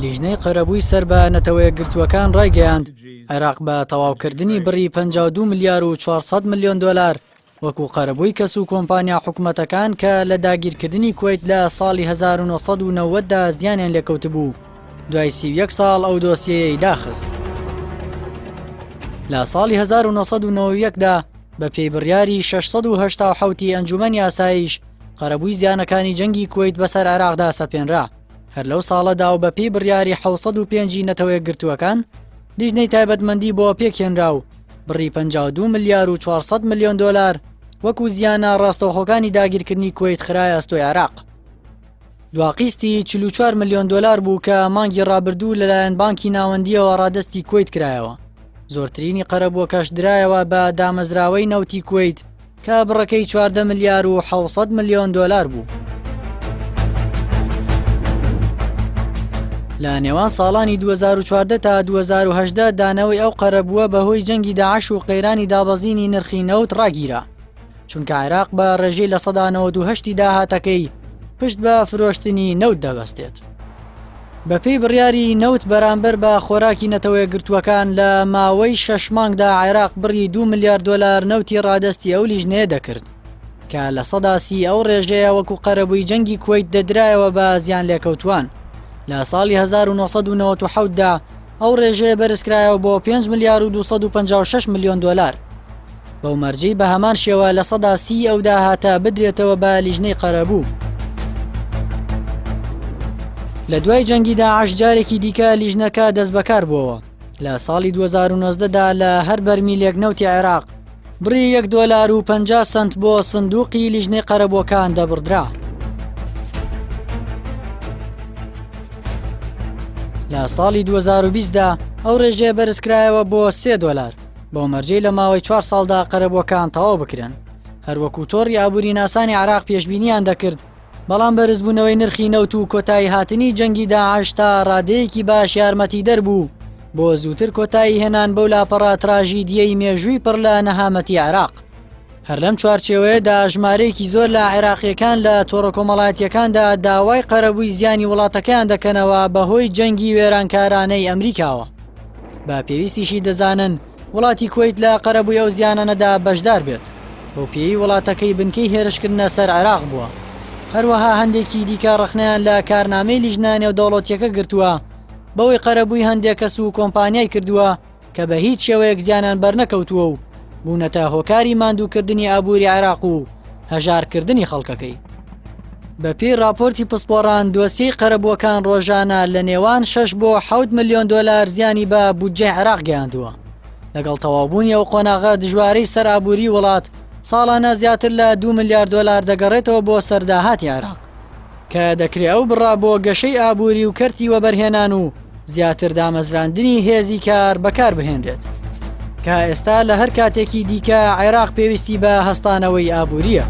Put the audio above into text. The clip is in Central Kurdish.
لیژنەی قەرەبووی سەر بە نەتەوەیە گرتووەکان ڕایگەیاند عێراق بە تەواوکردنی بڕی 52 ملیار و 400 ملیۆن دۆلار وەکو قەرەبووی کەس و کۆمپانیا حکوومەتەکان کە لە داگیرکردنی کوێیت لە ساڵی 1990دا زیانیان لێکەوت بوو دوای 31 ساڵ ئەو دۆسیەیەی داخست. لە ساڵی 1991دا بە پێی بڕیاری 687 ئەنجومەنی ئاسایش قەرەبووی زیانەکانی جەنگی کوێیت بەسەر عێراقدا سەپێنرا. هەر لەو ساڵەدا و بە پێی بڕیاری 705 نەتەوەیە گرتووەکان لیژنەی تایبەتمەندی بۆ پێکهێنرا و بڕی 52 ملیار و 400 ملیۆن دۆلار وەکو زیانە ڕاستەوخۆکانی داگیرکردنی کوێیت خرایە ئەستۆی عێراق. دواقیستی 44 ملیۆن دۆلار بوو کە مانگی ڕابردوو لەلایەن بانکی ناوەندیەوە ڕادستی کوێیت کرایەوە. زۆرترینی قەرەبووەکەش درایەوە بە دامەزراوەی نەوتی کوێیت کە بڕەکەی 14 ملیار و 700 ملیۆن دۆلار بوو. لە نێوان ساڵانی 2014 تا 2018 دانەوەی ئەو قەرەبووە بەهۆی جەنگی داعش و قەیرانی دابەزینی نرخی نەوت ڕاگیرا چونکە عێراق بە ڕێژەی لە 98 داهاتەکەی پشت بە فرۆشتنی نەوت دەبەستێت. بە پێی بڕیاری نەوت بەرامبەر بە خۆراکی نەتەوەیە گرتووەکان لە ماوەی 6 مانگدا عێراق بڕی 2 ملیار دۆلار نەوتی ڕادستی ئەو لیژنەیە دەکرد کە لە سەداسی ئەو ڕێژەیە وەکو قەرەبووی جەنگی کوێیت دەدرایەوە بە زیان لێکەوتوان. لە ساڵی 1997دا ئەو ڕێژەیە بەرزکرایەوە بۆ 5 ملیار و 256 ملیۆن دۆلار. بەو مەرجەی بە هەمان شێوە لە سەداسی ئەو داهاتە بدرێتەوە بە لیژنەی قەرەبوو. لە دوای جەنگی داعش جارێکی دیکە لیژنەکە دەست بەکار بووەوە. لە ساڵی 2019دا لە هەر بەرمیلێک نەوتی عێراق بڕی 1 دۆلار و 50 سنت بۆ سندوقی لیژنەی قەرەبووەکان دەبڕدرا. لە ساڵی 2020دا ئەو ڕێژەیە بەرزکرایەوە بۆ 3 دۆلار بەو مەرجەی لە ماوەی 4 ساڵدا قەرەبووەکان تەواو بکرێن. هەروەکو تۆڕی ئابووری ناسانی عێراق پێشبینیان دەکرد بەڵام بەرزبوونەوەی نرخی نەوت و کۆتایی هاتنی جەنگی داعش تا ڕادەیەکی باش یارمەتی دەربوو بۆ زووتر کۆتایی هێنان بەو لاپەڕا تراژیدیەی مێژووی پڕ لە نەهامەتی عێراق. هەر لەم چوارچێوەیەدا ژمارەیەکی زۆر لە عێراقیەکان لە تۆڕە کۆمەڵایەتیەکاندا داوای قەرەبووی زیانی وڵاتەکەیان دەکەنەوە بەهۆی جەنگی وێرانکارانەی ئەمریکاوە. با پێویستیشی دەزانن وڵاتی کوێیت لە قەرەبووی ئەو زیانانەدا بەشدار بێت. بۆ پێی وڵاتەکەی بنکەی هێرشکردنە سەر عێراق بووە. هەروەها هەندێکی دیکە ڕخنیان لە کارنامەی لیژنە نێودەوڵەتیەکە گرتووە بەوەی قەرەبووی هەندێک کەس و کۆمپانیای کردووە کە بە هیچ شێوەیەک زیانیان بەرنەکەوتووە و بوونەتە هۆکاری ماندووکردنی ئابووری عێراق و هەژارکردنی خەڵکەکەی. بە پێی راپۆرتی پسپۆڕان دۆسیەی قەرەبووەکان ڕۆژانە لە نێوان 6 بۆ 7 ملیۆن دۆلار زیانی بە بودجەی عێراق گەیاندووە. لەگەڵ تەواوبوونی ئەو قۆناغە دژوارەی سەر ئابووری وڵات ساڵانە زیاتر لە 2 ملیار دۆلار دەگەڕێتەوە بۆ سەرداهاتی عێراق کە دەکرێت ئەو بڕا بۆ گەشەی ئابووری و کەرتی وەبەرهێنان و زیاتر دامەزراندنی هێزی کار بەکار بهێنرێت کە ئێستا لە هەر کاتێکی دیکە عێراق پێویستی بە هەستانەوەی ئابووریە.